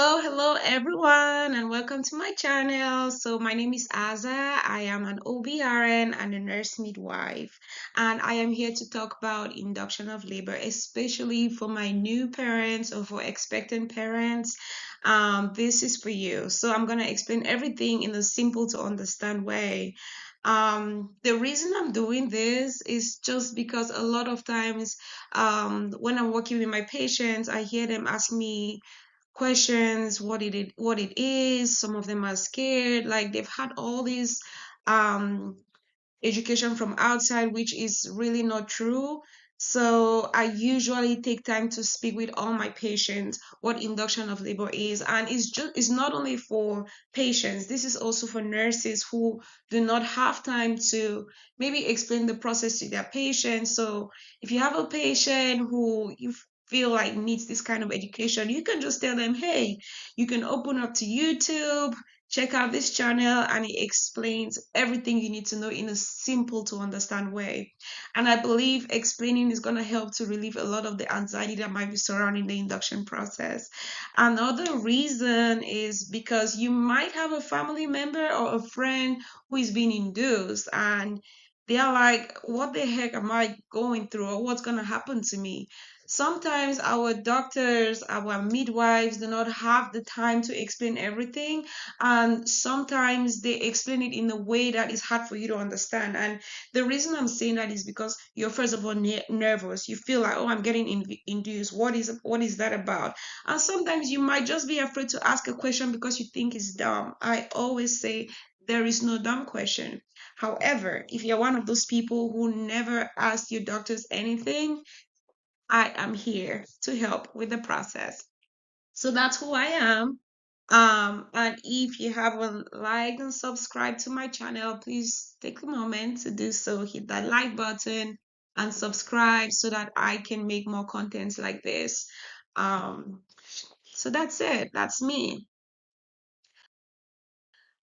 Hello everyone, and welcome to my channel. So, my name is Aza. I am an OBRN and a nurse midwife, and I am here to talk about induction of labor, especially for my new parents or for expectant parents. This is for you. So, I'm gonna explain everything in a simple to understand way. The reason I'm doing this is just because a lot of times, when I'm working with my patients, I hear them ask me questions, what it is. Some of them are scared, like they've had all these um education from outside, which is really not true. So I usually take time to speak with all my patients what induction of labor is, and it's not only for patients. This is also for nurses who do not have time to maybe explain the process to their patients. So if you have a patient who you feel like needs this kind of education, you can just tell them, hey, you can open up to YouTube, check out this channel, and it explains everything you need to know in a simple to understand way. And I believe explaining is going to help to relieve a lot of the anxiety that might be surrounding the induction process. Another reason is because you might have a family member or a friend who is being induced, and they are like, what the heck am I going through, or what's going to happen to me? Sometimes our doctors, our midwives do not have the time to explain everything, and sometimes they explain it in a way that is hard for you to understand. And the reason I'm saying that is because you're first of all nervous. You feel like, oh, I'm getting induced. What is that about? And sometimes you might just be afraid to ask a question because you think it's dumb. I always say there is no dumb question. However, if you're one of those people who never ask your doctors anything, I am here to help with the process. So that's who I am. And if you haven't liked and subscribed to my channel, please take a moment to do so. Hit that like button and subscribe so that I can make more contents like this. Um, so that's it. That's me.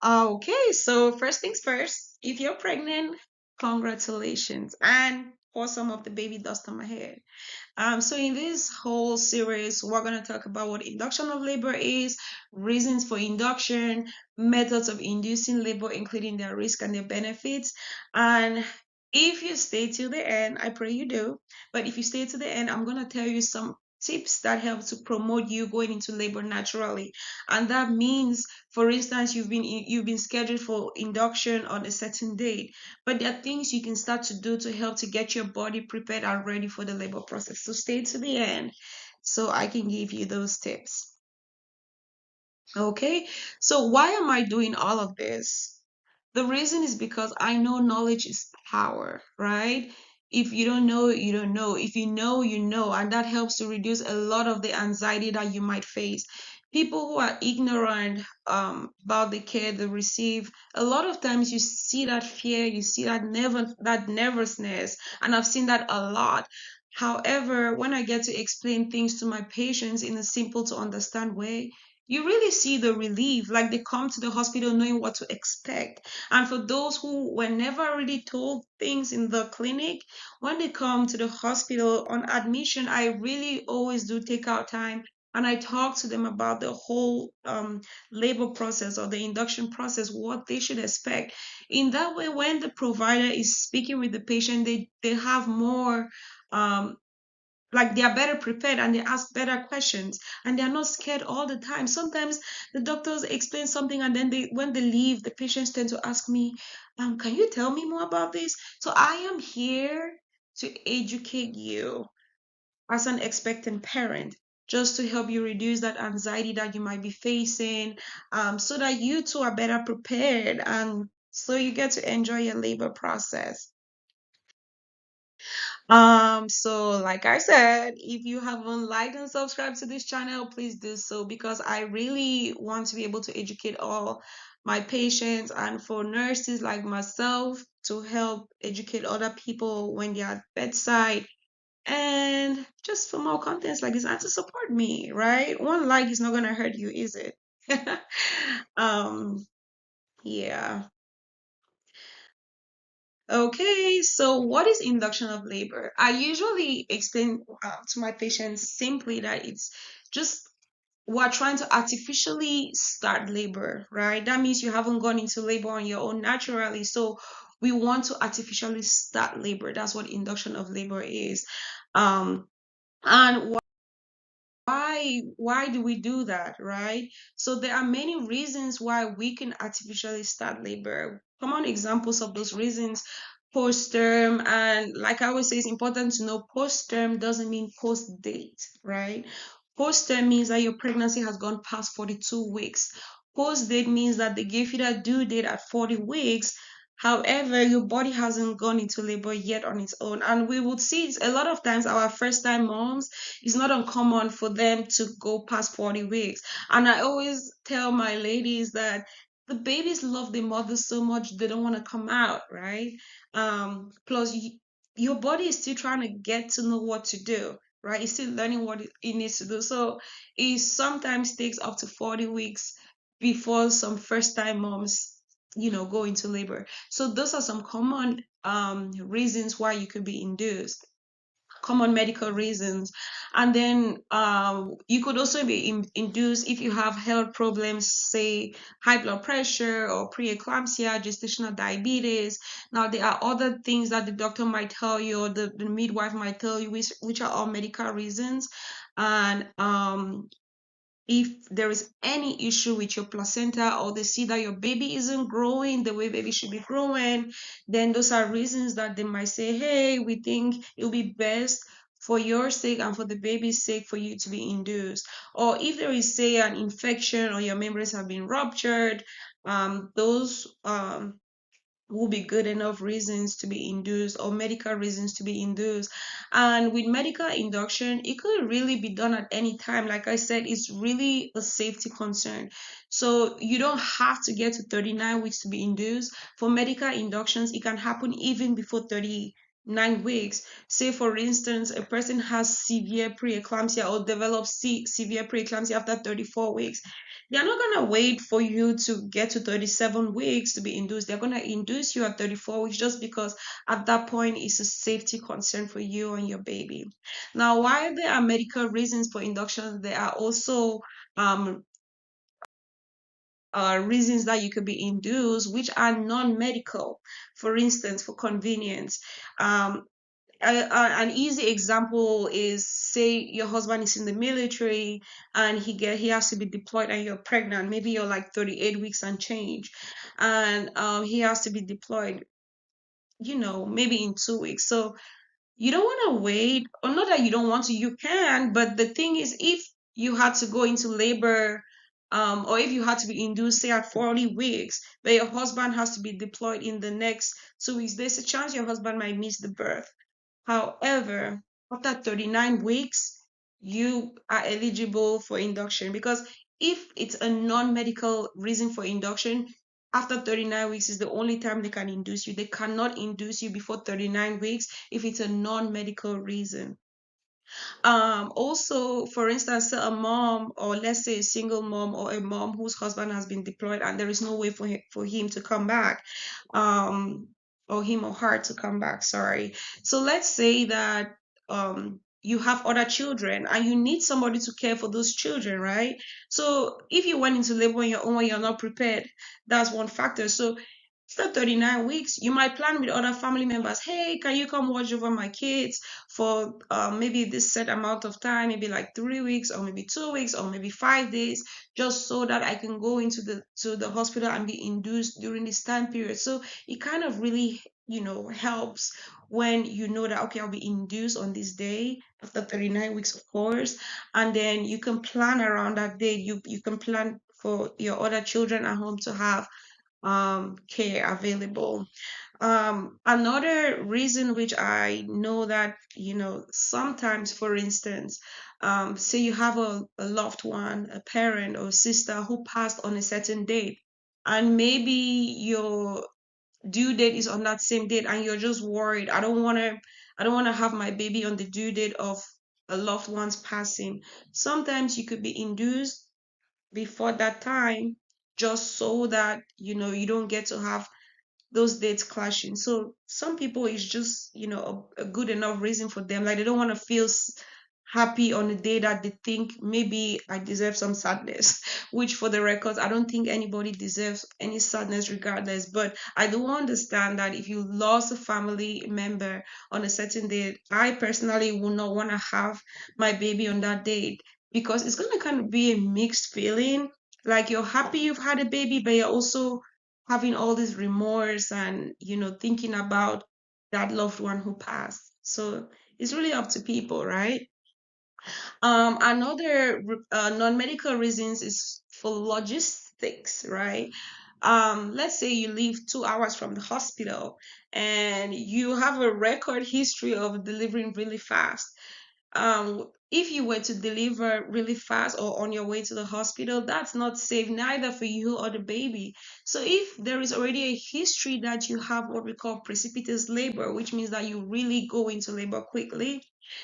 Okay, so first things first, if you're pregnant, congratulations. And pour some of the baby dust on my head. So in this whole series, we're going to talk about what induction of labor is, reasons for induction, methods of inducing labor, including their risk and their benefits. And if you stay till the end, I pray you do. But if you stay to the end, I'm going to tell you some tips that help to promote you going into labor naturally. And that means, for instance, you've been scheduled for induction on a certain date, but there are things you can start to do to help to get your body prepared and ready for the labor process. So stay to the end so I can give you those tips. Okay, so why am I doing all of this? The reason is because I know knowledge is power, right? If you don't know, you don't know. If you know, you know. And that helps to reduce a lot of the anxiety that you might face. People who are ignorant about the care they receive, a lot of times you see that fear, you see that nervousness, and I've seen that a lot. However, when I get to explain things to my patients in a simple to understand way, you really see the relief, like they come to the hospital knowing what to expect. And for those who were never really told things in the clinic, when they come to the hospital on admission, I really always do take out time and I talk to them about the whole labor process or the induction process, what they should expect. In that way, when the provider is speaking with the patient, they have more like they are better prepared and they ask better questions and they are not scared all the time. Sometimes the doctors explain something and then when they leave, the patients tend to ask me, can you tell me more about this? So I am here to educate you as an expectant parent, just to help you reduce that anxiety that you might be facing, so that you too are better prepared and so you get to enjoy your labor process. So like I said, if you haven't liked and subscribed to this channel, please do so because I really want to be able to educate all my patients and for nurses like myself to help educate other people when they're at bedside and just for more contents like this and to support me, right? One like is not gonna hurt you, is it? um, yeah. Okay, so what is induction of labor? I usually explain to my patients simply that it's just we're trying to artificially start labor, right? That means you haven't gone into labor on your own naturally. So we want to artificially start labor. That's what induction of labor is. And why do we do that, right? So there are many reasons why we can artificially start labor. Common examples of those reasons: post term. And like I always say, it's important to know post term doesn't mean post date, right? Post term means that your pregnancy has gone past 42 weeks. Post date means that they gave you that due date at 40 weeks. However, your body hasn't gone into labor yet on its own. And we would see a lot of times our first time moms, it's not uncommon for them to go past 40 weeks. And I always tell my ladies that the babies love their mother so much they don't want to come out, right? Plus, your body is still trying to get to know what to do, right? It's still learning what it needs to do. So it sometimes takes up to 40 weeks before some first time moms, go into labor. So those are some common reasons why you could be induced, common medical reasons. And then you could also be induced if you have health problems, say high blood pressure or preeclampsia, gestational diabetes. Now, there are other things that the doctor might tell you, or the midwife might tell you, which are all medical reasons. And if there is any issue with your placenta, or they see that your baby isn't growing the way baby should be growing, then those are reasons that they might say, hey, we think it'll be best for your sake and for the baby's sake for you to be induced. Or if there is, say, an infection or your membranes have been ruptured, those will be good enough reasons to be induced, or medical reasons to be induced. And with medical induction, it could really be done at any time. Like I said, it's really a safety concern. So you don't have to get to 39 weeks to be induced. For medical inductions, it can happen even before 39 weeks. Say, for instance, a person has severe preeclampsia or develops severe preeclampsia after 34 weeks. They're not going to wait for you to get to 37 weeks to be induced. They're going to induce you at 34 weeks just because at that point it's a safety concern for you and your baby. Now, while there are medical reasons for induction, there are also um, reasons that you could be induced, which are non-medical. For instance, for convenience. An easy example is, say your husband is in the military and he has to be deployed and you're pregnant. Maybe you're like 38 weeks and change, and he has to be deployed, maybe in 2 weeks. So you don't want to wait, or not that you don't want to, you can, but the thing is, if you had to go into labor, or if you had to be induced, say at 40 weeks, but your husband has to be deployed in the next 2 weeks, there's a chance your husband might miss the birth. However, after 39 weeks, you are eligible for induction, because if it's a non-medical reason for induction, after 39 weeks is the only time they can induce you. They cannot induce you before 39 weeks if it's a non-medical reason. Also, for instance, a mom, or let's say a single mom, or a mom whose husband has been deployed and there is no way for him to come back, um, or him or her to come back, sorry. So let's say that you have other children and you need somebody to care for those children, right? So if you went into labor on your own and you're not prepared, that's one factor. So after 39 weeks, you might plan with other family members, hey, can you come watch over my kids for maybe this set amount of time, maybe like 3 weeks, or maybe 2 weeks, or maybe 5 days, just so that I can go into the hospital and be induced during this time period. So it kind of really, helps when you know that, okay, I'll be induced on this day after 39 weeks, of course, and then you can plan around that day. You can plan for your other children at home to have care available. Another reason which I know that, sometimes, for instance, say you have a loved one, a parent or sister who passed on a certain date, and maybe your due date is on that same date, and you're just worried. I don't want to have my baby on the due date of a loved one's passing. Sometimes you could be induced before that time, just so that you don't get to have those dates clashing. So some people, it's just a good enough reason for them, like they don't want to feel happy on a day that they think maybe I deserve some sadness, which for the record, I don't think anybody deserves any sadness regardless. But I do understand that if you lost a family member on a certain day, I personally would not want to have my baby on that date because it's going to kind of be a mixed feeling. Like you're happy you've had a baby, but you're also having all this remorse and, thinking about that loved one who passed. So it's really up to people, right? Another non-medical reasons is for logistics, right? Let's say you live 2 hours from the hospital and you have a record history of delivering really fast. If you were to deliver really fast or on your way to the hospital, that's not safe neither for you or the baby. So if there is already a history that you have what we call precipitous labor, which means that you really go into labor quickly,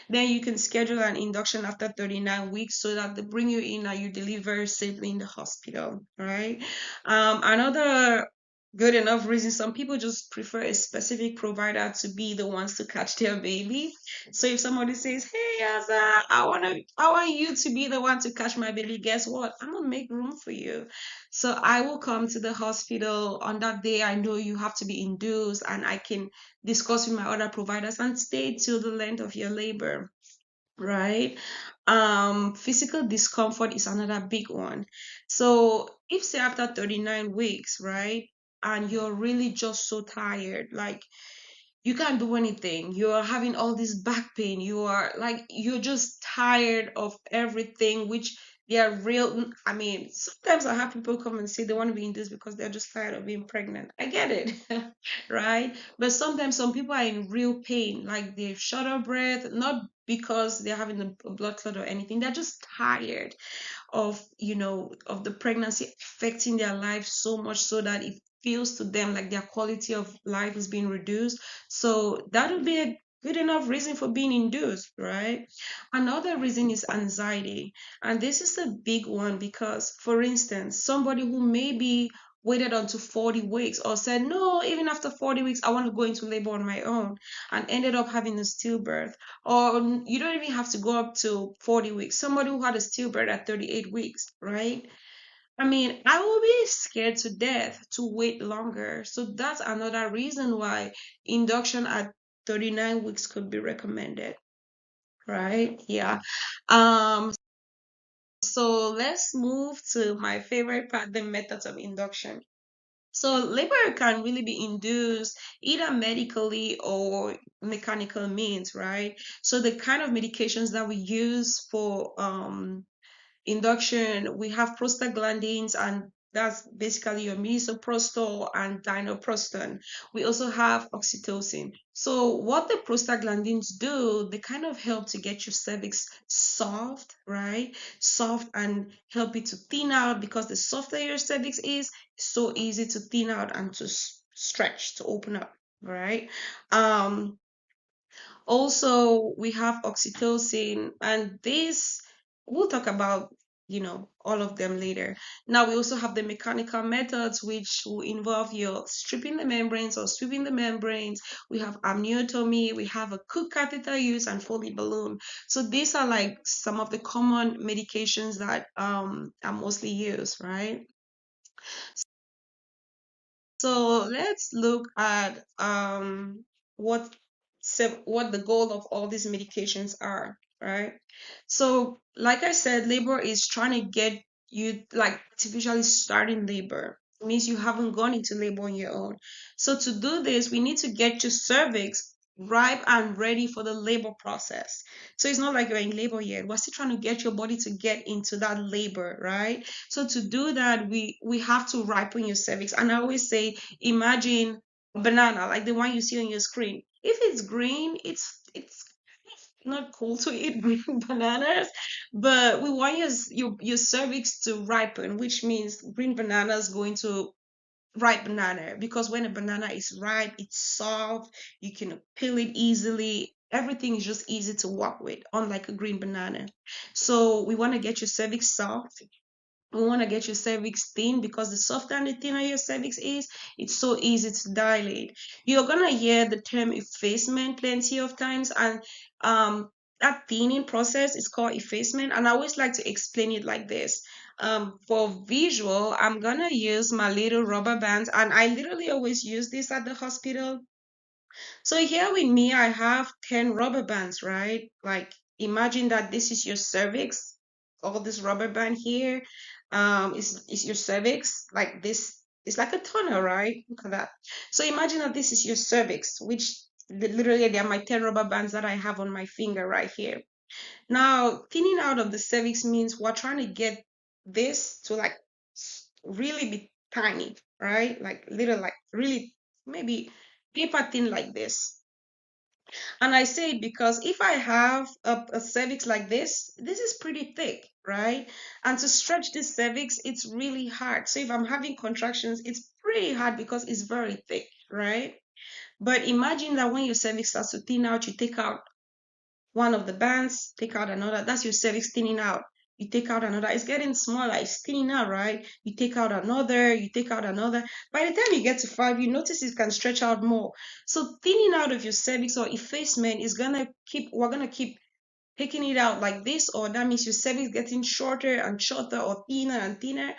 then you can schedule an induction after 39 weeks so that they bring you in and you deliver safely in the hospital, right? Another good enough reason, some people just prefer a specific provider to be the ones to catch their baby. So if somebody says, "Hey, Asa, I want you to be the one to catch my baby," guess what? I'm gonna make room for you. So I will come to the hospital on that day. I know you have to be induced, and I can discuss with my other providers and stay till the length of your labor, right? Physical discomfort is another big one. So if say after 39 weeks, right, and you're really just so tired, like you can't do anything. You're having all this back pain. You're just tired of everything, which they are real. I mean, sometimes I have people come and say they want to be in this because they're just tired of being pregnant. I get it, right? But sometimes some people are in real pain, like they've short of breath, not because they're having a blood clot or anything. They're just tired of the pregnancy affecting their life so much so that it feels to them like their quality of life is being reduced. So that would be a good enough reason for being induced, right? Another reason is anxiety. And this is a big one because, for instance, somebody who maybe waited until 40 weeks or said, no, even after 40 weeks, I want to go into labor on my own and ended up having a stillbirth. Or you don't even have to go up to 40 weeks. Somebody who had a stillbirth at 38 weeks, right? I mean, I will be scared to death to wait longer. So that's another reason why induction at 39 weeks could be recommended, right? Yeah. Um, so let's move to my favorite part, the methods of induction. So labor can really be induced either medically or mechanical means, right? So the kind of medications that we use for induction, we have prostaglandins, and that's basically your misoprostol and dinoproston. We also have oxytocin. So what the prostaglandins do, they kind of help to get your cervix soft, right? Soft and help it to thin out because the softer your cervix is, so easy to thin out and to stretch, to open up, right? Um, Also, we have oxytocin, and this we'll talk about, all of them later. Now, we also have the mechanical methods, which will involve your stripping the membranes or sweeping the membranes. We have amniotomy, we have a Cook catheter use, and Foley balloon. So these are like some of the common medications that are mostly used, right? So let's look at what the goal of all these medications are, right? So, like I said, labor is trying to get you like artificially starting labor. It means you haven't gone into labor on your own. So to do this, we need to get your cervix ripe and ready for the labor process. So it's not like you're in labor yet. We're still trying to get your body to get into that labor, right? So to do that, we have to ripen your cervix. And I always say, imagine a banana, like the one you see on your screen. If it's green, it's not cool to eat green bananas, but we want your cervix to ripen, which means green banana is going to ripe banana because when a banana is ripe, it's soft, you can peel it easily. Everything is just easy to work with, unlike a green banana. So we want to get your cervix soft. We want to get your cervix thin because the softer and the thinner your cervix is, it's so easy to dilate. You're gonna hear the term effacement plenty of times, and um, that thinning process is called effacement, and I always like to explain it like this. For visual, I'm gonna use my little rubber bands, and I literally always use this at the hospital. So here with me, I have 10 rubber bands, right? Like imagine that this is your cervix. All this rubber band here is your cervix. Like this, it's like a tunnel, right? Look at that. So imagine that this is your cervix, which literally they are my 10 rubber bands that I have on my finger right here. Now, thinning out of the cervix means we're trying to get this to like really be tiny, right? Like little, like really maybe paper thin like this. And I say it because if I have a cervix like this is pretty thick, right? And to stretch this cervix, it's really hard. So if I'm having contractions, it's pretty hard because it's very thick, right? But imagine that when your cervix starts to thin out, you take out one of the bands, take out another. That's your cervix thinning out. You take out another. It's getting smaller. It's thinning out, right? You take out another. You take out another. By the time you get to 5, you notice it can stretch out more. So thinning out of your cervix or effacement is gonna keep. We're gonna keep taking it out like this, or that means your cervix getting shorter and shorter or thinner and thinner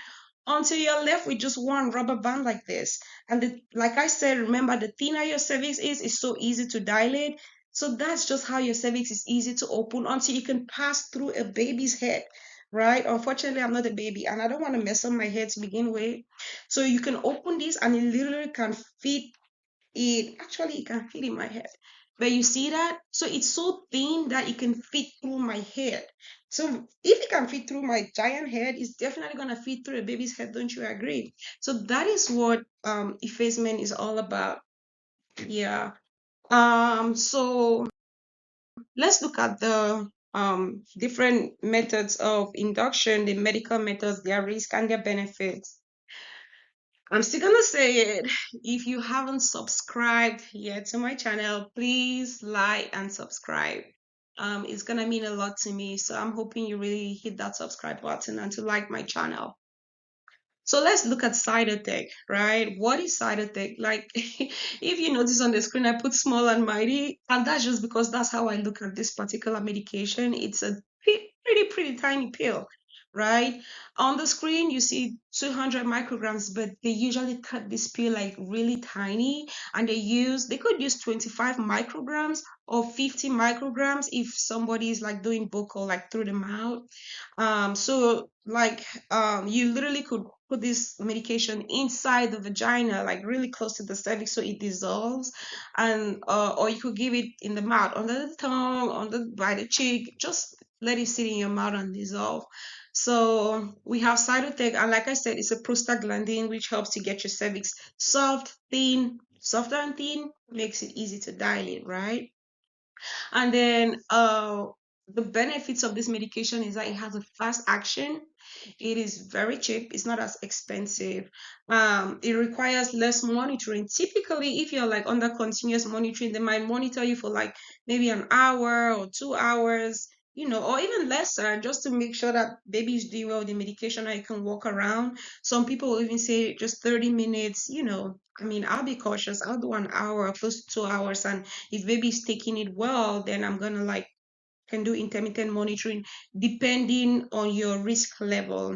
until you're left with just one rubber band like this. And like I said, remember the thinner your cervix is, it's so easy to dilate. So that's just how your cervix is easy to open until you can pass through a baby's head, right? Unfortunately, I'm not a baby and I don't want to mess up my head to begin with. So you can open this and it literally can fit it. Actually, it can fit in my head. But you see that? So it's so thin that it can fit through my head. So if it can fit through my giant head, it's definitely gonna fit through a baby's head, don't you agree? So that is what effacement is all about. Yeah. So let's look at the different methods of induction, the medical methods, their risk and their benefits. I'm still gonna say it. If you haven't subscribed yet to my channel, please like and subscribe. It's gonna mean a lot to me. So I'm hoping you really hit that subscribe button and to like my channel. So let's look at side effect, right? What is side effect? Like, if you notice on the screen, I put small and mighty, and that's just because that's how I look at this particular medication. It's a pretty tiny pill, right? On the screen, you see 200 micrograms, but they usually cut this pill like really tiny, and they could use 25 micrograms or 50 micrograms if somebody is like doing buccal, like through the mouth. So like you literally could put this medication inside the vagina, like really close to the cervix, so it dissolves, and or you could give it in the mouth, under the tongue, by the cheek, just let it sit in your mouth and dissolve. So we have cytotec, and like I said, it's a prostaglandin which helps to get your cervix soft, thin, softer and thin, makes it easy to dilate, right? And then the benefits of this medication is that it has a fast action. It is very cheap. It's not as expensive. It requires less monitoring. Typically, if you're like under continuous monitoring, they might monitor you for like maybe an hour or 2 hours, or even lesser, just to make sure that baby is doing well with the medication and you can walk around. Some people will even say just 30 minutes. I mean, I'll be cautious. I'll do an hour or close to 2 hours. And if baby is taking it well, then I'm gonna like can do intermittent monitoring depending on your risk level.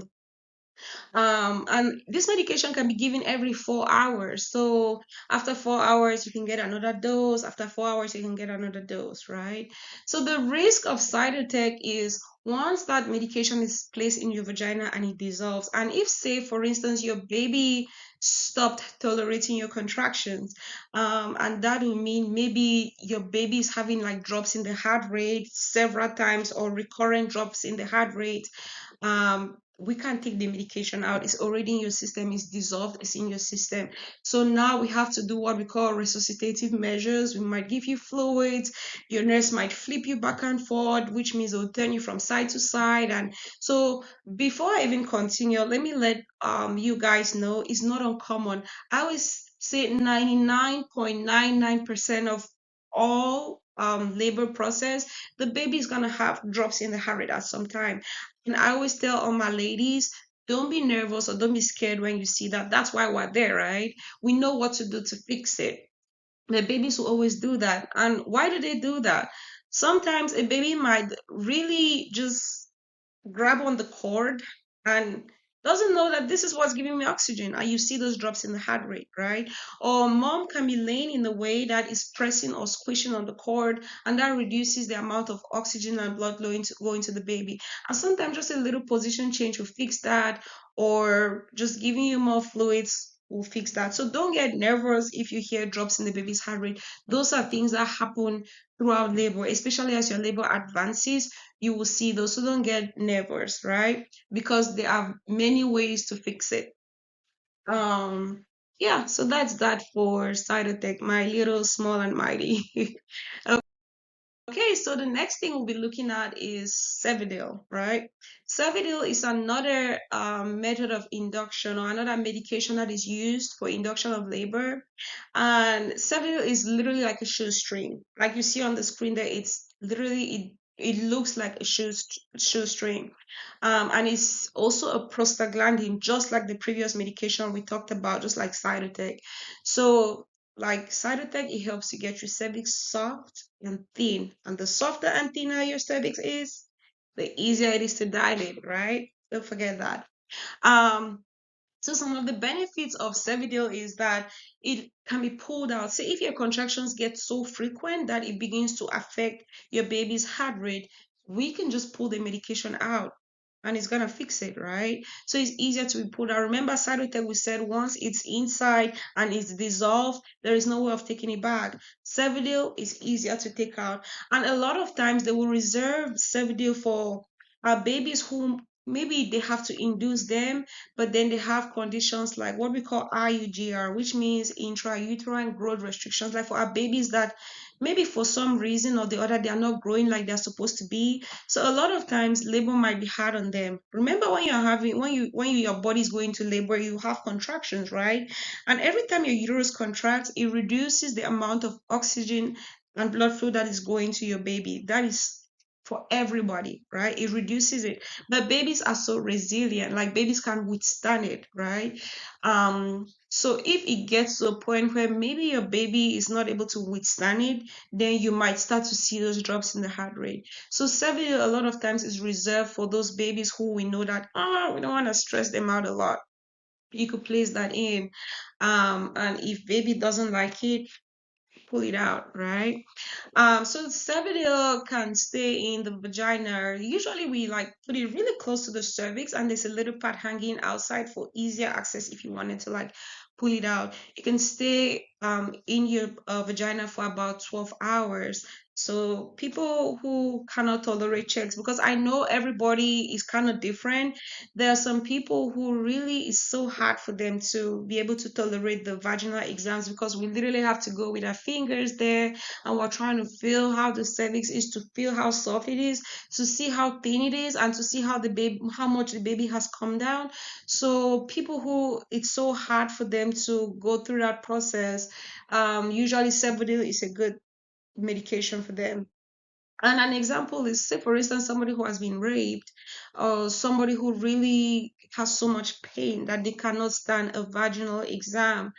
And this medication can be given every 4 hours. So after 4 hours, you can get another dose. After 4 hours, you can get another dose, right? So the risk of side effect is once that medication is placed in your vagina and it dissolves, and if, say, for instance, your baby stopped tolerating your contractions, and that will mean maybe your baby is having like drops in the heart rate several times or recurrent drops in the heart rate, we can't take the medication out. It's already in your system, it's dissolved, it's in your system. So now we have to do what we call resuscitative measures. We might give you fluids, your nurse might flip you back and forth, which means they'll turn you from side to side. And so before I even continue, let me let you guys know it's not uncommon. I always say 99.99% of all labor process, the baby is gonna have drops in the heart rate at some time. And I always tell all my ladies, don't be nervous or don't be scared when you see that. That's why we're there, right? We know what to do to fix it. The babies will always do that. And why do they do that? Sometimes a baby might really just grab on the cord and doesn't know that this is what's giving me oxygen. And you see those drops in the heart rate, right? Or mom can be laying in the way that is pressing or squishing on the cord, and that reduces the amount of oxygen and blood flowing to go into the baby. And sometimes just a little position change will fix that, or just giving you more fluids will fix that. So don't get nervous if you hear drops in the baby's heart rate. Those are things that happen throughout labor, especially as your labor advances. You will see those. So don't get nervous, right? Because there are many ways to fix it. Um, yeah, so that's that for Cytotech, my little small and mighty. Okay, so the next thing we'll be looking at is Cevidil, right? Cevidil is another method of induction or another medication that is used for induction of labor. And Cevidil is literally like a shoestring. Like you see on the screen there, it's literally, it looks like a shoestring. And it's also a prostaglandin, just like the previous medication we talked about, just like Cytotec. So like Cytotec, it helps to get your cervix soft and thin. And the softer and thinner your cervix is, the easier it is to dilate, right? Don't forget that. Um, so some of the benefits of Cervidil is that it can be pulled out. Say if your contractions get so frequent that it begins to affect your baby's heart rate, we can just pull the medication out and it's gonna fix it, right? So it's easier to be pulled out. Remember, Cytotec, we said once it's inside and it's dissolved, there is no way of taking it back. Cervidil is easier to take out, and a lot of times they will reserve Cervidil for babies who maybe they have to induce them, but then they have conditions like what we call IUGR, which means intrauterine growth restrictions, like for our babies that maybe for some reason or the other they are not growing like they're supposed to be. So a lot of times labor might be hard on them. Remember when you're having your body's going to labor, you have contractions, right? And every time your uterus contracts, it reduces the amount of oxygen and blood flow that is going to your baby. That is for everybody, right? It reduces it. But babies are so resilient, like babies can withstand it, right? So if it gets to a point where maybe your baby is not able to withstand it, then you might start to see those drops in the heart rate. So Cervidil a lot of times is reserved for those babies who we know that we don't want to stress them out a lot. You could place that in. And if baby doesn't like it, pull it out, right? So Cervidil can stay in the vagina. Usually we like put it really close to the cervix, and there's a little part hanging outside for easier access if you wanted to like pull it out. It can stay in your vagina for about 12 hours. So people who cannot tolerate checks, because I know everybody is kind of different. There are some people who really is so hard for them to be able to tolerate the vaginal exams, because we literally have to go with our fingers there and we're trying to feel how the cervix is, to feel how soft it is, to see how thin it is, and to see how the baby, how much the baby has come down. So people who it's so hard for them to go through that process, usually Cervidil is a good medication for them. And an example is, say, for instance, somebody who has been raped, or somebody who really has so much pain that they cannot stand a vaginal exam.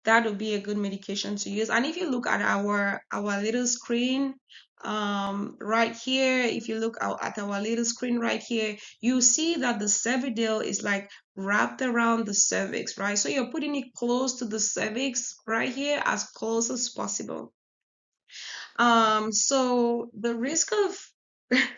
That would be a good medication to use. And if you look at our little screen, right here, if you look at our little screen right here, you see that the Cervidil is like wrapped around the cervix, right? So you're putting it close to the cervix right here, as close as possible. So the risk of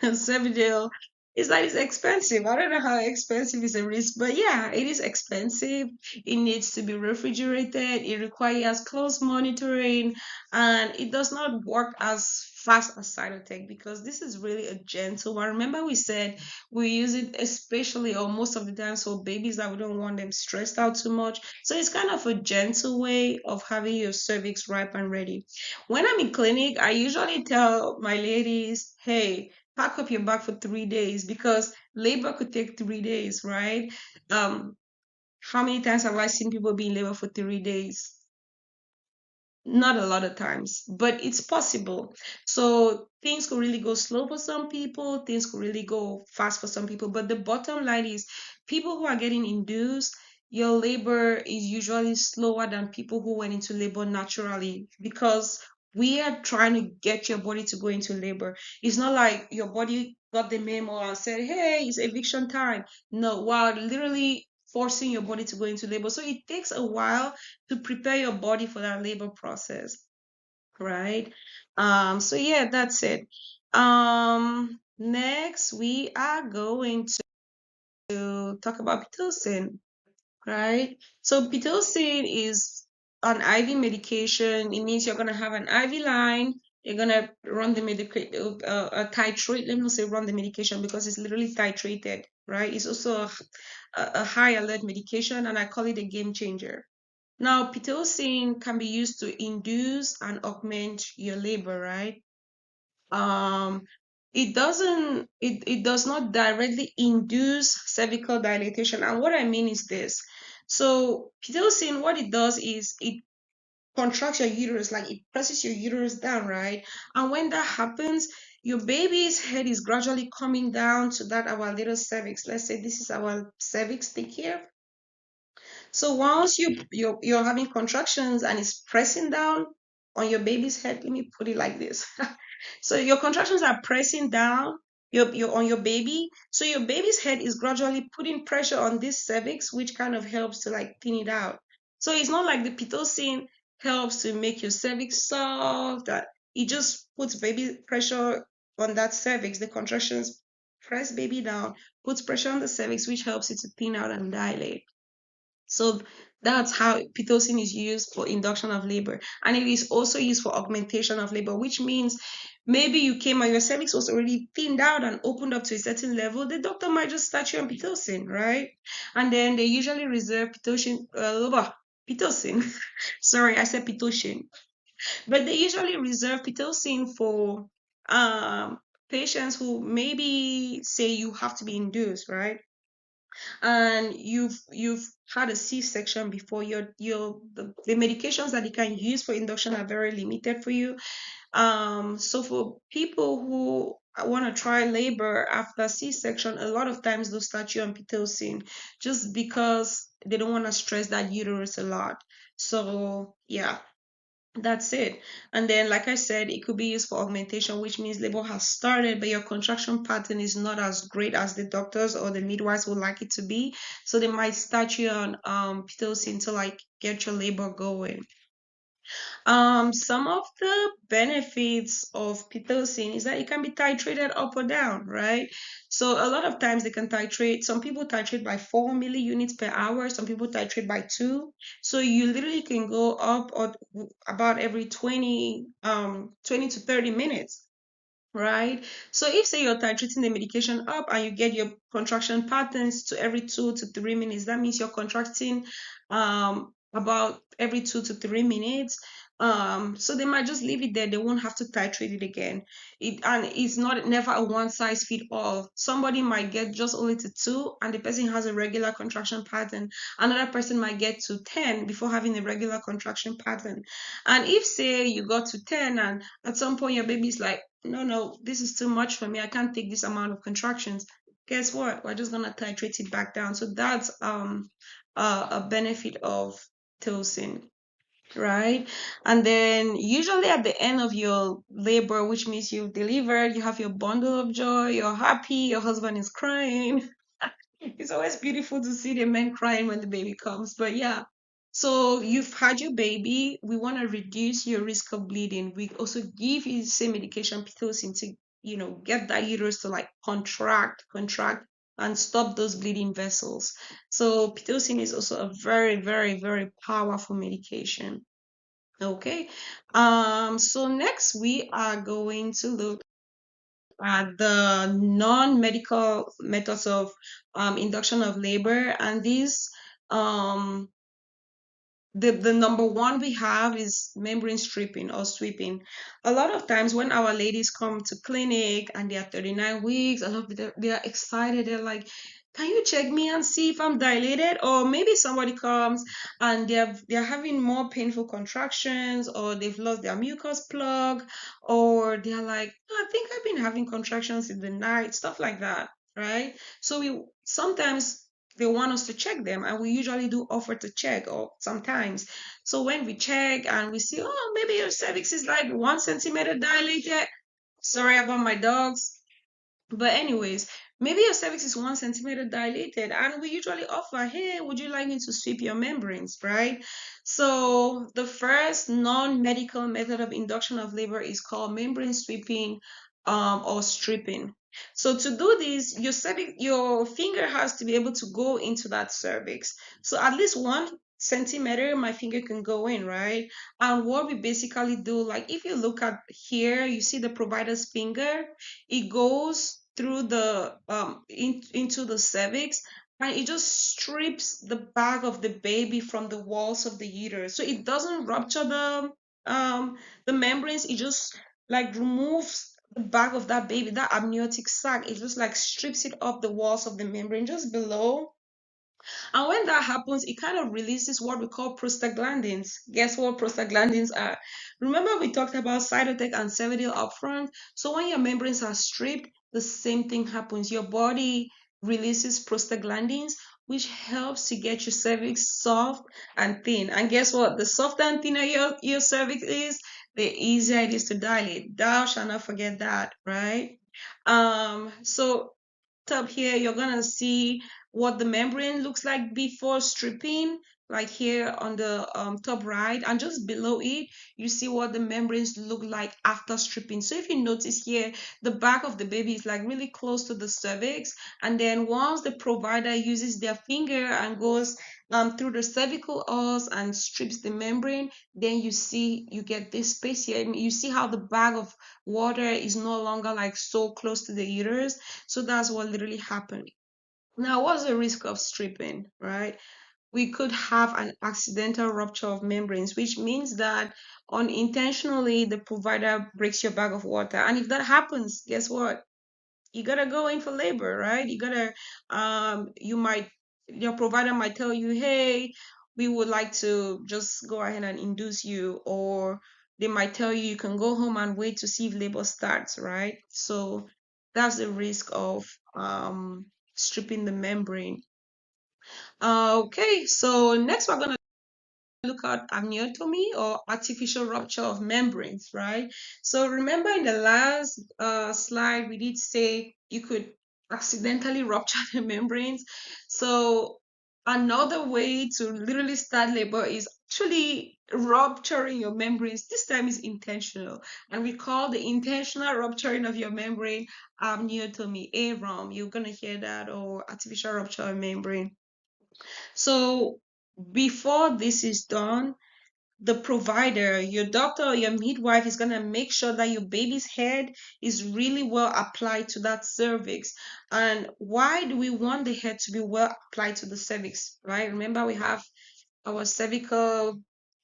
Ceviche is that it's expensive. I don't know how expensive is a risk, but yeah, it is expensive. It needs to be refrigerated. It requires close monitoring, and it does not work as fast as Cytotec, because this is really a gentle one. Remember, we said we use it especially or most of the time for babies that we don't want them stressed out too much. So it's kind of a gentle way of having your cervix ripe and ready. When I'm in clinic, I usually tell my ladies, hey, pack up your bag for 3 days, because labor could take 3 days, right? Um, how many times have I seen people be in labor for 3 days? Not a lot of times, but it's possible. So things could really go slow for some people, things could really go fast for some people. But the bottom line is, people who are getting induced, your labor is usually slower than people who went into labor naturally, because We are trying to get your body to go into labor. It's not like your body got the memo and said, hey, it's eviction time. No, while literally forcing your body to go into labor. So it takes a while to prepare your body for that labor process, right? So yeah, that's it. Next we are going to talk about pitocin, right? So pitocin is an IV medication. It means you're gonna have an IV line. You're gonna run the medication, titrate. Let me not say run the medication because it's literally titrated, right? It's also a high alert medication, and I call it a game changer. Now, pitocin can be used to induce and augment your labor, right? Um, it does not directly induce cervical dilatation. And what I mean is this. So pitocin, what it does is it contracts your uterus, like it presses your uterus down, right? And when that happens, your baby's head is gradually coming down to that our little cervix. Let's say this is our cervix stick here. So once you're having contractions and it's pressing down on your baby's head, let me put it like this. So your contractions are pressing down your on your baby. So your baby's head is gradually putting pressure on this cervix, which kind of helps to like thin it out. So it's not like the pitocin helps to make your cervix soft, that it just puts baby pressure on that cervix. The contractions press baby down, puts pressure on the cervix, which helps it to thin out and dilate. So that's how pitocin is used for induction of labor. And it is also used for augmentation of labor, which means maybe you came and your cervix was already thinned out and opened up to a certain level. The doctor might just start you on pitocin, right? And then they usually reserve pitocin. Sorry, I said pitocin. But they usually reserve pitocin for patients who maybe say you have to be induced, right? And you've had a C-section before, the medications that you can use for induction are very limited for you. So for people who want to try labor after C-section, a lot of times they'll start you on pitocin just because they don't want to stress that uterus a lot. So yeah, that's it. And then, like I said, it could be used for augmentation, which means labor has started, but your contraction pattern is not as great as the doctors or the midwives would like it to be. So they might start you on pitocin to like get your labor going. Some of the benefits of pitocin is that it can be titrated up or down, right? So a lot of times they can titrate. Some people titrate by 4 milliunits per hour. Some people titrate by 2. So you literally can go up or about every 20 to 30 minutes, right? So if say you're titrating the medication up and you get your contraction patterns to every 2 to 3 minutes, that means you're contracting about every 2 to 3 minutes. So they might just leave it there. They won't have to titrate it again. And it's not never a one size fit all. Somebody might get just only to 2 and the person has a regular contraction pattern. Another person might get to 10 before having a regular contraction pattern. And if say you got to 10 and at some point your baby's like, no, this is too much for me. I can't take this amount of contractions. Guess what? We're just gonna titrate it back down. So that's a benefit of pitocin, right? And then usually at the end of your labor, which means you've delivered, you have your bundle of joy, you're happy, your husband is crying. It's always beautiful to see the men crying when the baby comes. But yeah, so you've had your baby. We want to reduce your risk of bleeding. We also give you the same medication, pitocin, to get that uterus to like contract, and stop those bleeding vessels. So pitocin is also a very, very, very powerful medication. Okay. So next we are going to look the non-medical methods of induction of labor, and these um, the number one we have is membrane stripping or sweeping. A lot of times when our ladies come to clinic and they are 39 weeks, a lot of they are excited. They're like, can you check me and see if I'm dilated? Or maybe somebody comes and they're having more painful contractions, or they've lost their mucus plug, or they're like, "Oh, I think I've been having contractions in the night," stuff like that, right? So we sometimes they want us to check them, and we usually do offer to check or sometimes. So when we check and we see, oh, maybe your cervix is like 1 centimeter dilated. Sorry about my dogs. But anyways, maybe your cervix is 1 centimeter dilated, and we usually offer, hey, would you like me to sweep your membranes, right? So the first non-medical method of induction of labor is called membrane sweeping, or stripping. So to do this, your cervix, your finger has to be able to go into that cervix. So at least 1 centimeter, my finger can go in, right? And what we basically do, like if you look at here, you see the provider's finger, it goes through the into the cervix, and it just strips the back of the baby from the walls of the uterus, so it doesn't rupture um the membranes. It just like removes the back of that baby, that amniotic sac. It just like strips it up the walls of the membrane just below. And when that happens, it kind of releases what we call prostaglandins. Guess what prostaglandins are? Remember we talked about cytotec and cervidil up front? So when your membranes are stripped, the same thing happens. Your body releases prostaglandins, which helps to get your cervix soft and thin. And guess what? The softer and thinner your cervix is, the easier it is to dilate. Thou shall not forget that, right? So up here, you're gonna see what the membrane looks like before stripping, like here on the top right, and just below it, you see what the membranes look like after stripping. So if you notice here, the back of the baby is like really close to the cervix, and then once the provider uses their finger and goes through the cervical os and strips the membrane, then you get this space here. I mean, you see how the bag of water is no longer like so close to the uterus. So that's what literally happened. Now, what's the risk of stripping, right? We could have an accidental rupture of membranes, which means that unintentionally the provider breaks your bag of water. And if that happens, guess what? You gotta go in for labor, right? You might, your provider might tell you, hey, we would like to just go ahead and induce you, or they might tell you you can go home and wait to see if labor starts, right? So that's the risk of stripping the membrane. Okay, so next we're gonna look at amniotomy, or artificial rupture of membranes, right? So remember in the last slide, we did say you could accidentally rupture the membranes. So another way to literally start labor is actually rupturing your membranes. This time is intentional, and we call the intentional rupturing of your membrane amniotomy, AROM. You're gonna hear that, or artificial rupture of membrane. So before this is done, the provider, your doctor or your midwife, is going to make sure that your baby's head is really well applied to that cervix. And why do we want the head to be well applied to the cervix, right? Remember, we have our cervical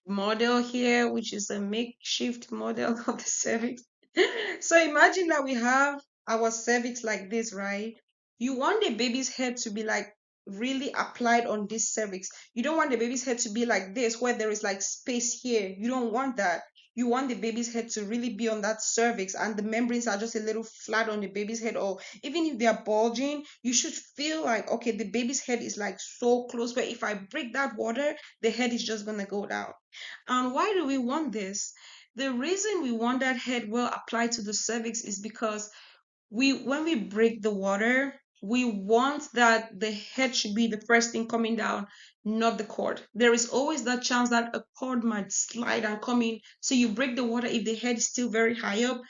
model here, which is a makeshift model of the cervix. So imagine that we have our cervix like this, right? You want the baby's head to be like really applied on this cervix. You don't want the baby's head to be like this, where there is like space here. You don't want that. You want the baby's head to really be on that cervix, and the membranes are just a little flat on the baby's head, or even if they are bulging, you should feel like, okay, the baby's head is like so close, where if I break that water, the head is just gonna go down. And why do we want this? The reason we want that head well applied to the cervix is because when we break the water, we want that the head should be the first thing coming down, not the cord. There is always that chance that a cord might slide and come in. So you break the water, if the head is still very high up,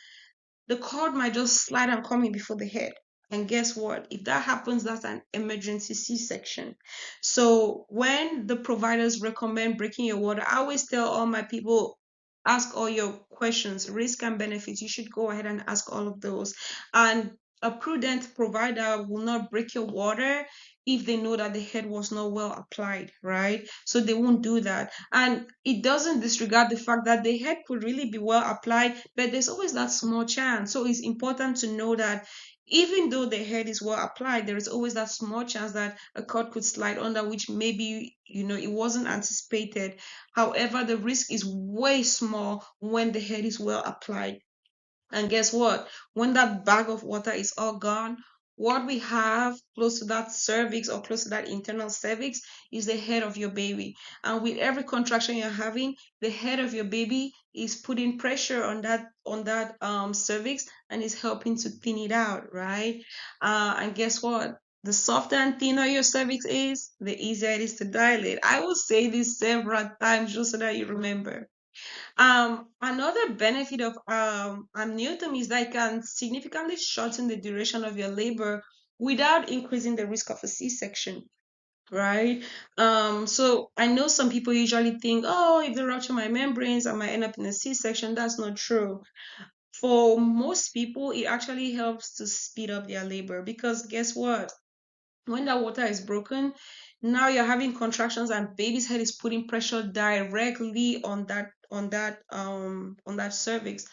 the cord might just slide and come in before the head. And guess what? If that happens, that's an emergency C-section. So when the providers recommend breaking your water, I always tell all my people, ask all your questions, risk and benefits. You should go ahead and ask all of those. And a prudent provider will not break your water if they know that the head was not well applied, right? So they won't do that. And it doesn't disregard the fact that the head could really be well applied, but there's always that small chance. So it's important to know that even though the head is well applied, there is always that small chance that a cord could slide under, which maybe, it wasn't anticipated. However, the risk is way small when the head is well applied. And guess what? When that bag of water is all gone, what we have close to that cervix or close to that internal cervix is the head of your baby. And with every contraction you're having, the head of your baby is putting pressure on that cervix and is helping to thin it out, right? And guess what? The softer and thinner your cervix is, the easier it is to dilate. I will say this several times just so that you remember. Another benefit of amniotomy is that it can significantly shorten the duration of your labor without increasing the risk of a C-section, right? So I know some people usually think, oh, if they rupture my membranes, I might end up in a C-section. That's not true. For most people, it actually helps to speed up their labor because guess what? When that water is broken, now you're having contractions and baby's head is putting pressure directly on that cervix.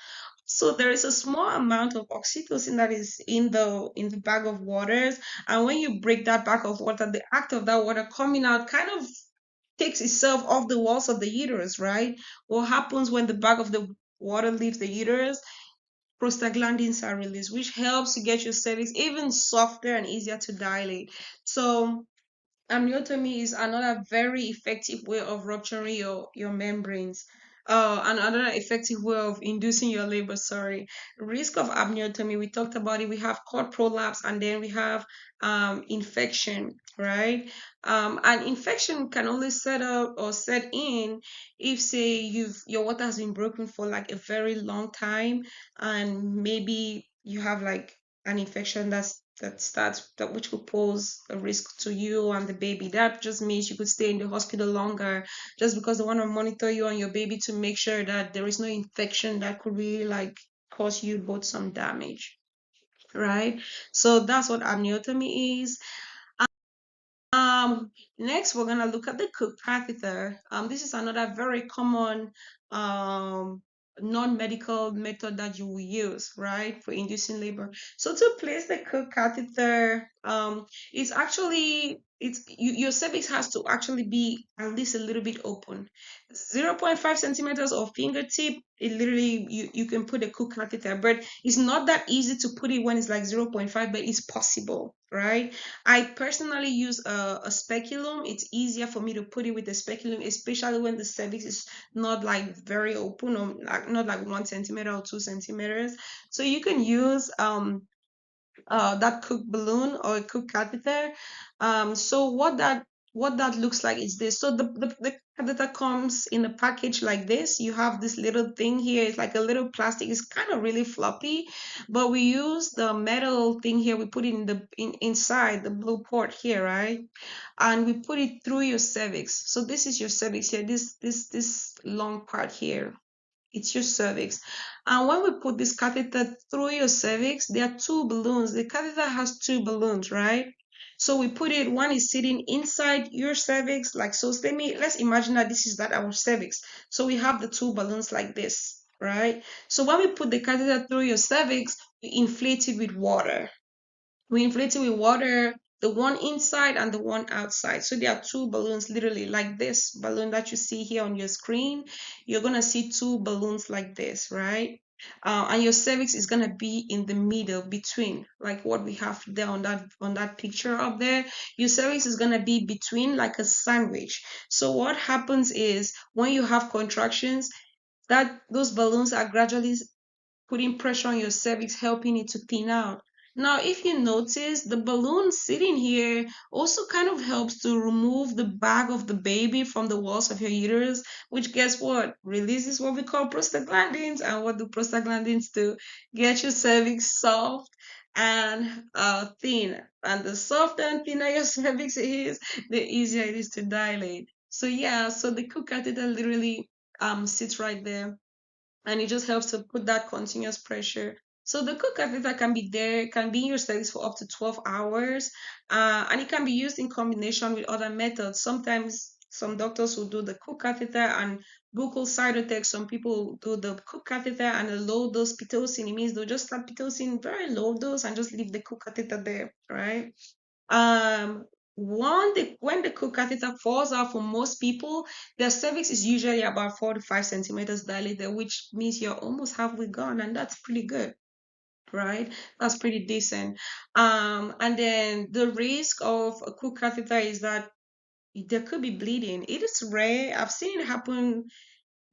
So there is a small amount of oxytocin that is in the bag of waters, and when you break that bag of water, the act of that water coming out kind of takes itself off the walls of the uterus, right? What happens when the bag of the water leaves the uterus? Prostaglandins are released, which helps to get your cervix even softer and easier to dilate. So amniotomy is another very effective way of rupturing your membranes. Another effective way of inducing your labor, sorry. Risk of amniotomy, we talked about it. We have cord prolapse and then we have infection, right? And infection can only set up or set in if, say, your water has been broken for like a very long time, and maybe you have like an infection that starts that which could pose a risk to you and the baby. That just means you could stay in the hospital longer just because they want to monitor you and your baby to make sure that there is no infection that could really like cause you both some damage, right? So that's what amniotomy is. Next we're gonna look at the Cook catheter. This is another very common um non-medical method that you will use, right, for inducing labor. So to place the Cook catheter, it's actually your cervix has to actually be at least a little bit open. 0.5 centimeters or fingertip, it literally you can put a Cook catheter, but it's not that easy to put it when it's like 0.5, but it's possible, right? I personally use a speculum. It's easier for me to put it with a speculum, especially when the cervix is not like very open or like not like 1 centimeter or 2 centimeters. So you can use that Cook balloon or a Cook catheter. So what that looks like is this. So the catheter comes in a package like this. You have this little thing here. It's like a little plastic. It's kind of really floppy, but we use the metal thing here. We put it inside the blue port here, right? And we put it through your cervix. So this is your cervix here. This long part here, it's your cervix. And when we put this catheter through your cervix, there are two balloons. The catheter has two balloons, right? So we put it, one is sitting inside your cervix, like so. Let's imagine that this is our cervix. So we have the two balloons like this, right? So when we put the catheter through your cervix, we inflate it with water. We inflate it with water, the one inside and the one outside. So there are two balloons, literally like this balloon that you see here on your screen. You're gonna see two balloons like this, right? And your cervix is gonna be in the middle between, like what we have there on that picture up there. Your cervix is gonna be between like a sandwich. So what happens is when you have contractions, that those balloons are gradually putting pressure on your cervix, helping it to thin out. Now, if you notice, the balloon sitting here also kind of helps to remove the bag of the baby from the walls of your uterus, which guess what? Releases what we call prostaglandins. And what do prostaglandins do? Get your cervix soft and thin. And the softer and thinner your cervix is, the easier it is to dilate. So yeah, so the Cook catheter literally sits right there, and it just helps to put that continuous pressure. So the Cook catheter can be in your cervix for up to 12 hours, and it can be used in combination with other methods. Sometimes some doctors will do the Cook catheter and buccal cytotech. Some people do the Cook catheter and a low dose pitocin. It means they'll just start pitocin very low dose and just leave the Cook catheter there, right? Um, when the Cook catheter falls out for most people, their cervix is usually about 4 to 5 centimeters dilated, which means you're almost halfway gone, and that's pretty good. right? That's pretty decent. And then the risk of a cook catheter is that there could be bleeding. It is rare. I've seen it happen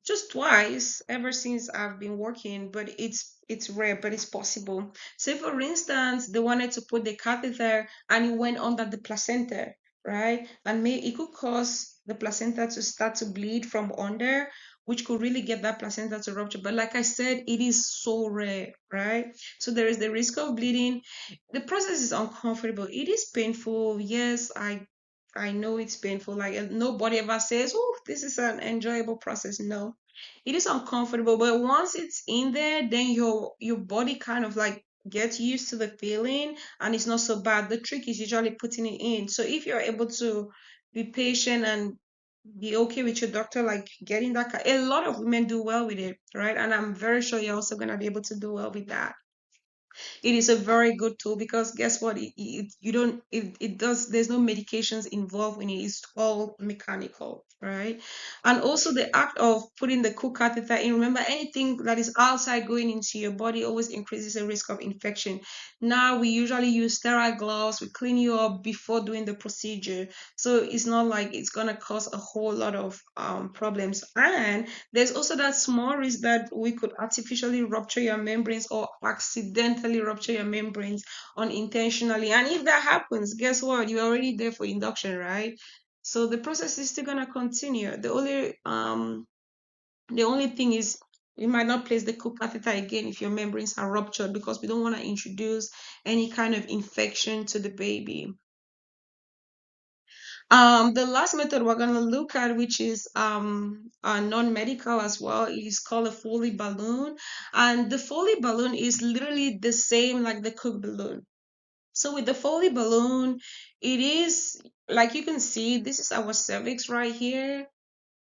just twice ever since I've been working, but it's rare, but it's possible. Say for instance, they wanted to put the catheter and it went under the placenta, right? And it could cause the placenta to start to bleed from under, which could really get that placenta to rupture. But like I said, it is so rare, right? So there is the risk of bleeding. The process is uncomfortable. It is painful. Yes, I know it's painful. Like nobody ever says, "Oh, this is an enjoyable process." No, it is uncomfortable, but once it's in there, then your body kind of like gets used to the feeling, and it's not so bad. The trick is usually putting it in. So if you're able to be patient and be okay with your doctor, like getting that, a lot of women do well with it, right? And I'm very sure you're also gonna be able to do well with that. It is a very good tool because guess what? You don't, it does, there's no medications involved in it. It's all mechanical, right? And also the act of putting the cook catheter in, remember anything that is outside going into your body always increases the risk of infection. Now we usually use sterile gloves, we clean you up before doing the procedure. So it's not like it's gonna cause a whole lot of problems. And there's also that small risk that we could artificially rupture your membranes or accidentally rupture your membranes unintentionally. And if that happens, guess what? You're already there for induction, right? So the process is still gonna continue. The only thing is you might not place the cook catheter again if your membranes are ruptured because we don't want to introduce any kind of infection to the baby. The last method we're going to look at, which is non-medical as well, is called a Foley balloon. And the Foley balloon is literally the same like the Cook balloon. So with the Foley balloon, it is like you can see, this is our cervix right here.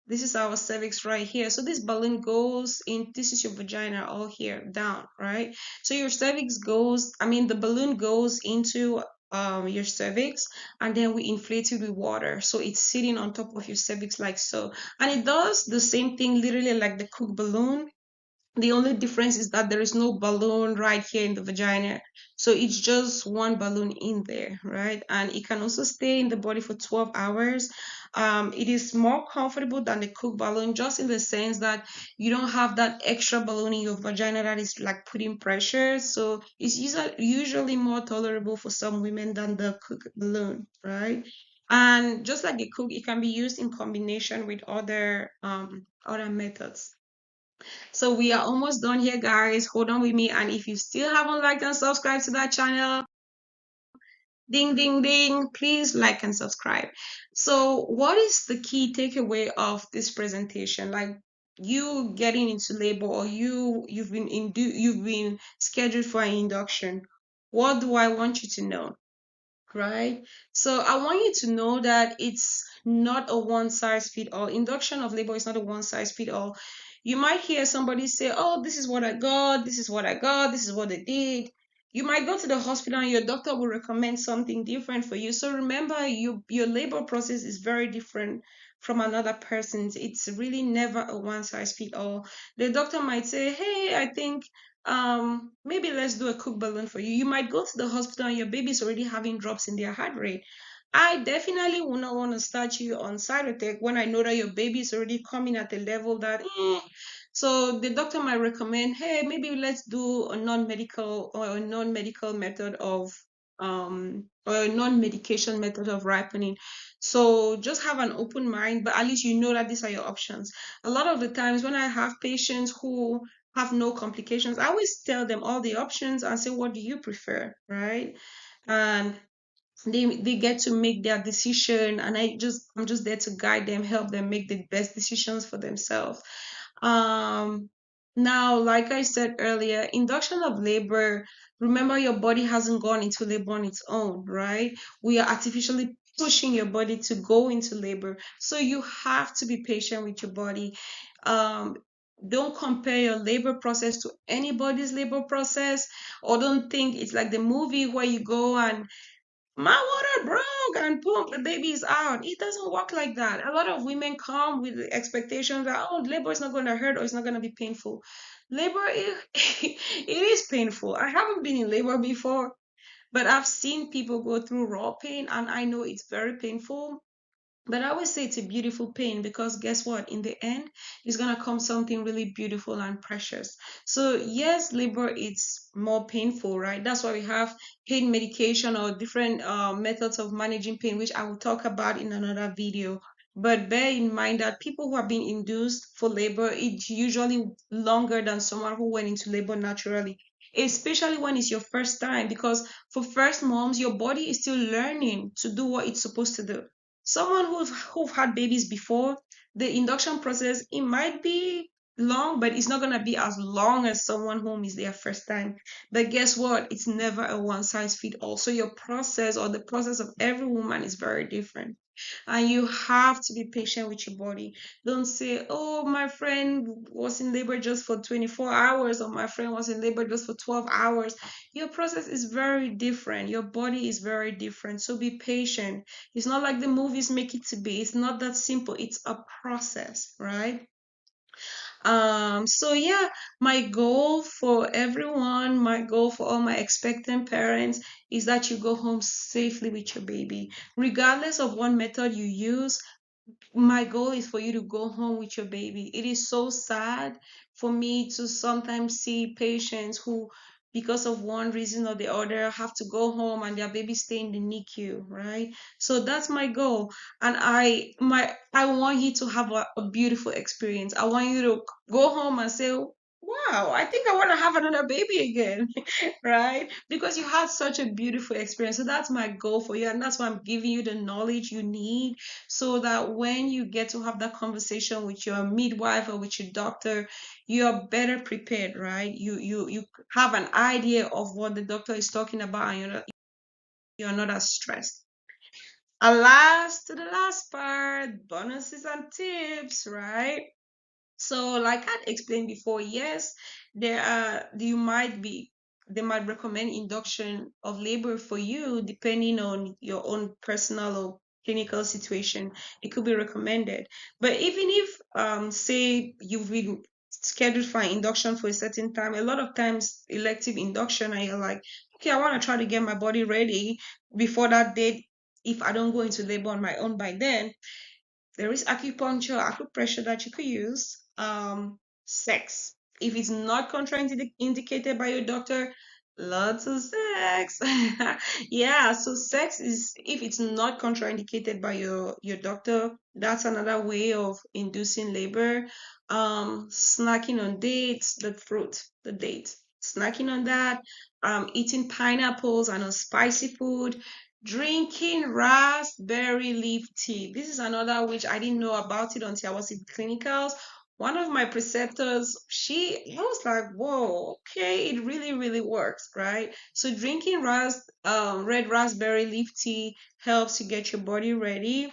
This is our cervix right here. So this balloon goes in, this is your vagina all here down, right? So your cervix goes, I mean, the balloon goes into your cervix and then we inflate it with water. So it's sitting on top of your cervix like so. And it does the same thing literally like the Cook balloon. The only difference is that there is no balloon right here in the vagina. So it's just one balloon in there, right? And it can also stay in the body for 12 hours. It is more comfortable than the Cook balloon, just in the sense that you don't have that extra balloon in your vagina that is like putting pressure. So it's usually more tolerable for some women than the Cook balloon, right? And just like the Cook, it can be used in combination with other methods. So we are almost done here, guys. Hold on with me. And if you still haven't liked and subscribed to that channel, ding, ding, ding, please like and subscribe. So what is the key takeaway of this presentation? Like you getting into labor or you've been scheduled for an induction. What do I want you to know? Right? So I want you to know that it's not a one size fit all. Induction of labor is not a one size fit all. You might hear somebody say, "Oh, this is what I got, this is what I got, this is what I did." You might go to the hospital and your doctor will recommend something different for you. So remember, your labor process is very different from another person's. It's really never a one size fit all. The doctor might say, "Hey, I think maybe let's do a Cook balloon for you." You might go to the hospital and your baby's already having drops in their heart rate. I definitely would not want to start you on cytotec when I know that your baby is already coming at a level that so the doctor might recommend, hey, maybe let's do a non-medical method of or a non-medication method of ripening. So just have an open mind, but at least you know that these are your options. A lot of the times when I have patients who have no complications, I always tell them all the options and say, what do you prefer, right? And they get to make their decision, and I'm just there to guide them, help them make the best decisions for themselves. um Now, like I said earlier, induction of labor, remember your body hasn't gone into labor on its own, right? We are artificially pushing your body to go into labor, so you have to be patient with your body. um don't compare your labor process to anybody's labor process, or don't think it's like the movie where you go and my water broke and boom, the baby is out. It doesn't work like that. A lot of women come with the expectation that, oh, labor is not going to hurt or it's not going to be painful. Labor is it is painful. I haven't been in labor before, but I've seen people go through raw pain, and I know it's very painful. But I always say it's a beautiful pain because guess what? In the end, it's gonna come something really beautiful and precious. So yes, labor is more painful, right? That's why we have pain medication or different methods of managing pain, which I will talk about in another video. But bear in mind that people who have been induced for labor, it's usually longer than someone who went into labor naturally. Especially when it's your first time, because for first moms, your body is still learning to do what it's supposed to do. Someone who've had babies before, the induction process, it might be long, but it's not gonna be as long as someone whom is their first time. But guess what? It's never a one size fit all. So your process or the process of every woman is very different. And you have to be patient with your body. Don't say, oh, my friend was in labor just for 24 hours, or my friend was in labor just for 12 hours. Your process is very different. Your body is very different. So be patient. It's not like the movies make it to be. It's not that simple. It's a process, right? So yeah, my goal for everyone, my goal for all my expectant parents is that you go home safely with your baby. Regardless of what method you use, my goal is for you to go home with your baby. It is so sad for me to sometimes see patients who, because of one reason or the other, have to go home and their baby stay in the NICU, right? So that's my goal. And I want you to have a beautiful experience. I want you to go home and say, wow, I think I want to have another baby again, right? Because you had such a beautiful experience. So that's my goal for you. And that's why I'm giving you the knowledge you need so that when you get to have that conversation with your midwife or with your doctor, you're better prepared, right? You have an idea of what the doctor is talking about, and you're not as stressed. Alas, to the last part, bonuses and tips, right? So, like I explained before, yes, they might recommend induction of labor for you depending on your own personal or clinical situation. It could be recommended. But even if, say, you've been scheduled for induction for a certain time, a lot of times elective induction, and you're like, okay, I want to try to get my body ready before that date. If I don't go into labor on my own by then, there is acupuncture, acupressure that you could use. Sex. If it's not contraindicated by your doctor, lots of sex. Yeah, so sex is, if it's not contraindicated by your doctor, that's another way of inducing labor. Snacking on dates, the fruit, the date. Snacking on that, eating pineapples and on spicy food, drinking raspberry leaf tea. This is another which I didn't know about it until I was in clinicals. One of my preceptors, I was like, whoa, okay, it really, really works, right? So drinking red raspberry leaf tea helps you get your body ready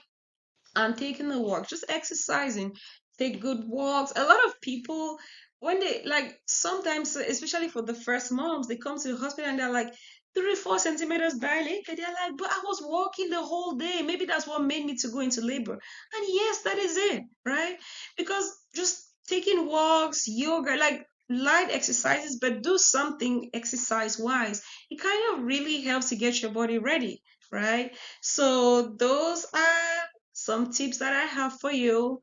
and taking a walk, just exercising, take good walks. A lot of people, when they like, sometimes, especially for the first moms, they come to the hospital and they're like 3 4 centimeters dilated. They're like, but I was walking the whole day. Maybe that's what made me to go into labor. And yes, that is it, right? Because just taking walks, yoga, like light exercises, but do something exercise wise. It kind of really helps to get your body ready, right? So those are some tips that I have for you.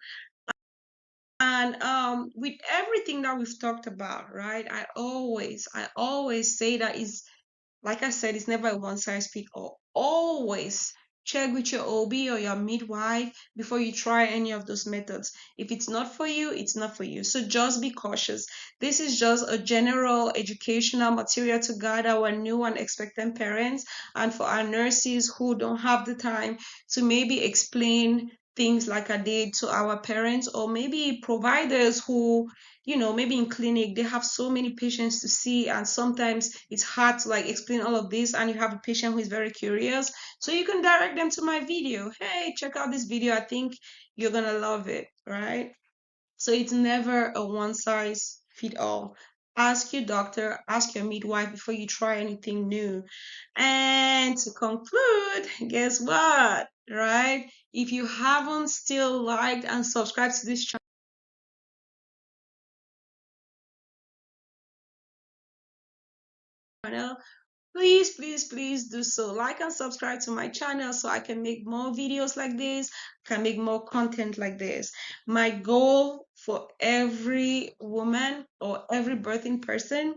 And with everything that we've talked about, right? I always say that is, like I said, it's never a one size fit all. Always check with your OB or your midwife before you try any of those methods. If it's not for you, it's not for you. So just be cautious. This is just a general educational material to guide our new and expectant parents and for our nurses who don't have the time to maybe explain things like I did to our parents, or maybe providers who, maybe in clinic they have so many patients to see, and sometimes it's hard to like explain all of this, and you have a patient who is very curious. So you can direct them to my video. Hey, check out this video. I think you're gonna love it, right? So it's never a one size fit all. Ask your doctor, ask your midwife before you try anything new. And to conclude, guess what? Right? If you haven't still liked and subscribed to this channel, channel, please, please, please do so. Like and subscribe to my channel so I can make more videos like this, can make more content like this. My goal for every woman or every birthing person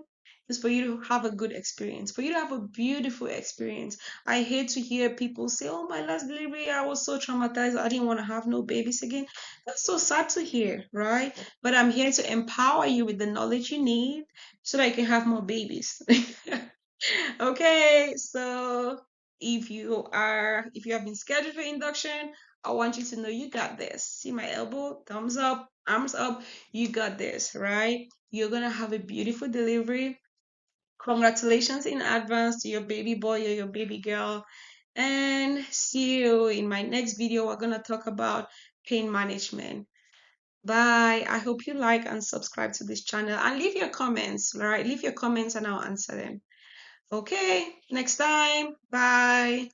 is for you to have a good experience, for you to have a beautiful experience. I hate to hear people say, oh, my last delivery, I was so traumatized, I didn't want to have no babies again. That's so sad to hear, right? But I'm here to empower you with the knowledge you need so that you can have more babies. Okay, so if you have been scheduled for induction, I want you to know you got this. See my elbow, thumbs up, arms up, you got this, right? You're gonna have a beautiful delivery. Congratulations in advance to your baby boy or your baby girl. And see you in my next video. We're gonna talk about pain management. Bye. I hope you like and subscribe to this channel and leave your comments, all right? Leave your comments and I'll answer them. Okay, next time. Bye.